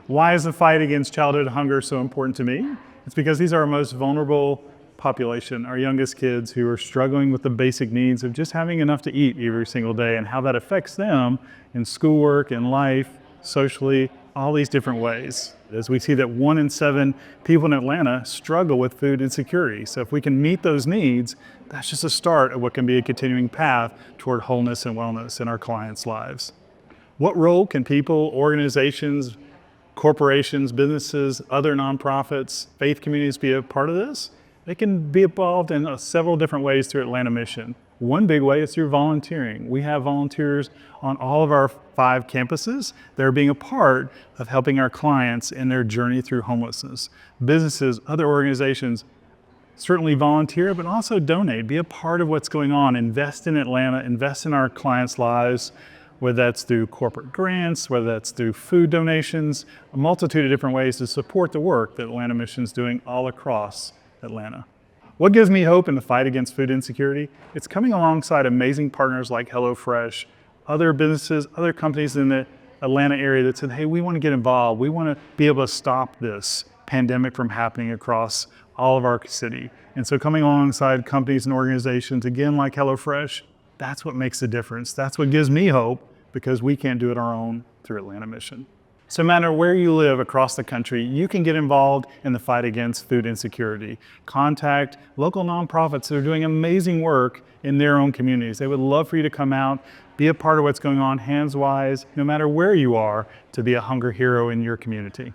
Why is the fight against childhood hunger so important to me? It's because these are our most vulnerable population, our youngest kids who are struggling with the basic needs of just having enough to eat every single day and how that affects them in schoolwork, in life, socially, all these different ways. As we see that 1 in 7 people in Atlanta struggle with food insecurity. So if we can meet those needs, that's just a start of what can be a continuing path toward wholeness and wellness in our clients' lives. What role can people, organizations, corporations, businesses, other nonprofits, faith communities be a part of this? They can be involved in several different ways through Atlanta Mission. One big way is through volunteering. We have volunteers on all of our 5 campuses that are being a part of helping our clients in their journey through homelessness. Businesses, other organizations, certainly volunteer, but also donate. Be a part of what's going on. Invest in Atlanta, invest in our clients' lives, whether that's through corporate grants, whether that's through food donations, a multitude of different ways to support the work that Atlanta Mission is doing all across Atlanta. What gives me hope in the fight against food insecurity? It's coming alongside amazing partners like HelloFresh, other businesses, other companies in the Atlanta area that said, hey, we want to get involved. We want to be able to stop this pandemic from happening across all of our city. And so coming alongside companies and organizations, again, like HelloFresh, that's what makes a difference. That's what gives me hope, because we can't do it our own through Atlanta Mission. So no matter where you live across the country, you can get involved in the fight against food insecurity. Contact local nonprofits that are doing amazing work in their own communities. They would love for you to come out, be a part of what's going on hands-wise, no matter where you are, to be a hunger hero in your community.